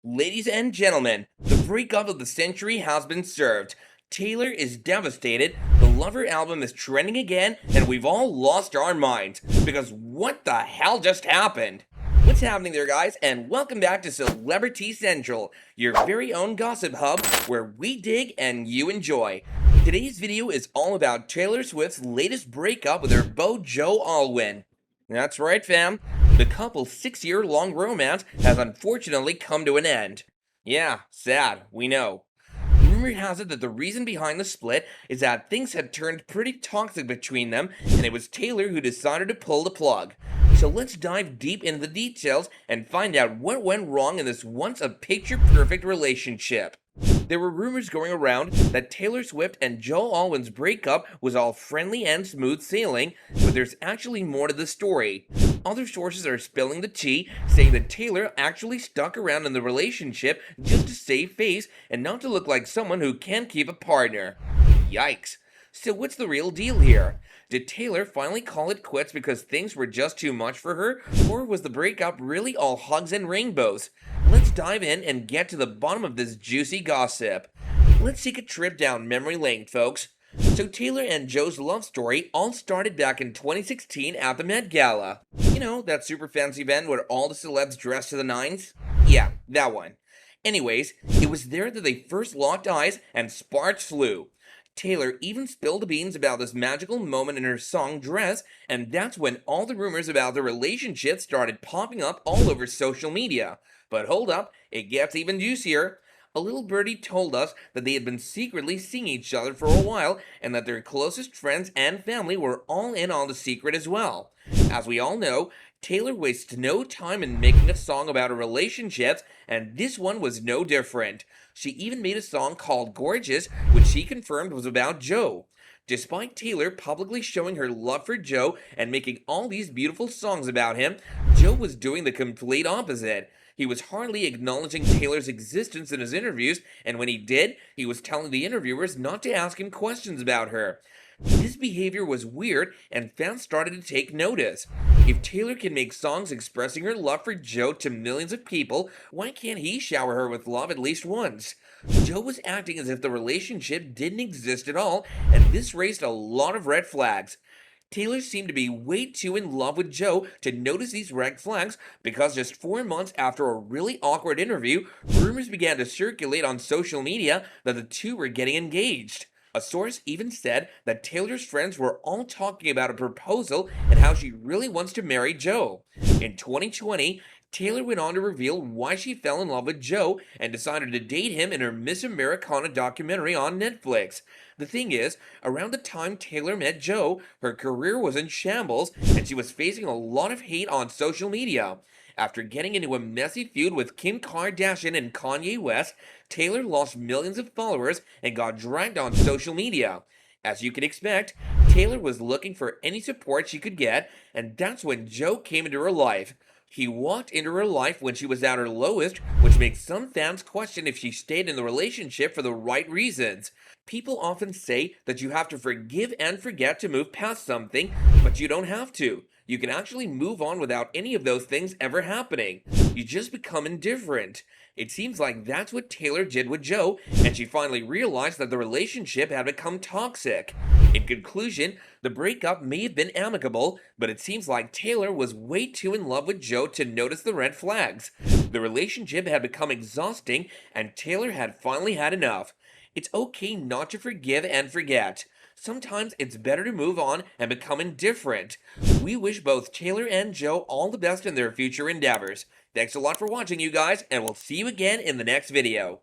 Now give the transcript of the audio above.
Ladies and gentlemen, the breakup of the century has been served. Taylor is devastated, the Lover album is trending again, and we've all lost our minds. Because what the hell just happened? What's happening there, guys? And welcome back to Celebrity Central, your very own gossip hub where we dig and you enjoy. Today's video is all about Taylor Swift's latest breakup with her beau Joe Alwyn. That's right, fam. The couple's 6-year-long romance has unfortunately come to an end. Yeah, sad, we know. Rumor has it that the reason behind the split is that things had turned pretty toxic between them, and it was Taylor who decided to pull the plug. So let's dive deep into the details and find out what went wrong in this once a picture-perfect relationship. There were rumors going around that Taylor Swift and Joe Alwyn's breakup was all friendly and smooth sailing, but there's actually more to the story. Other sources are spilling the tea, saying that Taylor actually stuck around in the relationship just to save face and not to look like someone who can't keep a partner. Yikes. So what's the real deal here? Did Taylor finally call it quits because things were just too much for her, or was the breakup really all hugs and rainbows? Let's dive in and get to the bottom of this juicy gossip. Let's take a trip down memory lane, folks. So Taylor and Joe's love story all started back in 2016 at the Met Gala. You know, that super fancy event where all the celebs dressed to the nines? Yeah, that one. Anyways, it was there that they first locked eyes and sparks flew. Taylor even spilled the beans about this magical moment in her song Dress, and that's when all the rumors about their relationship started popping up all over social media. But hold up, it gets even juicier. A little birdie told us that they had been secretly seeing each other for a while and that their closest friends and family were all in on the secret as well. As we all know, Taylor wastes no time in making a song about her relationships, and this one was no different. She even made a song called Gorgeous, which she confirmed was about Joe. Despite Taylor publicly showing her love for Joe and making all these beautiful songs about him, Joe was doing the complete opposite. He was hardly acknowledging Taylor's existence in his interviews, and when he did, he was telling the interviewers not to ask him questions about her. This behavior was weird, and fans started to take notice. If Taylor can make songs expressing her love for Joe to millions of people, why can't he shower her with love at least once? Joe was acting as if the relationship didn't exist at all, and this raised a lot of red flags. Taylor seemed to be way too in love with Joe to notice these red flags because just 4 months after a really awkward interview, rumors began to circulate on social media that the two were getting engaged. A source even said that Taylor's friends were all talking about a proposal and how she really wants to marry Joe. In 2020, Taylor went on to reveal why she fell in love with Joe and decided to date him in her Miss Americana documentary on Netflix. The thing is, around the time Taylor met Joe, her career was in shambles and she was facing a lot of hate on social media. After getting into a messy feud with Kim Kardashian and Kanye West, Taylor lost millions of followers and got dragged on social media. As you can expect, Taylor was looking for any support she could get, and that's when Joe came into her life. He walked into her life when she was at her lowest, which makes some fans question if she stayed in the relationship for the right reasons. People often say that you have to forgive and forget to move past something, but you don't have to. You can actually move on without any of those things ever happening. You just become indifferent. It seems like that's what Taylor did with Joe, and she finally realized that the relationship had become toxic. In conclusion, the breakup may have been amicable, but it seems like Taylor was way too in love with Joe to notice the red flags. The relationship had become exhausting, and Taylor had finally had enough. It's okay not to forgive and forget. Sometimes it's better to move on and become indifferent. We wish both Taylor and Joe all the best in their future endeavors. Thanks a lot for watching, you guys, and we'll see you again in the next video.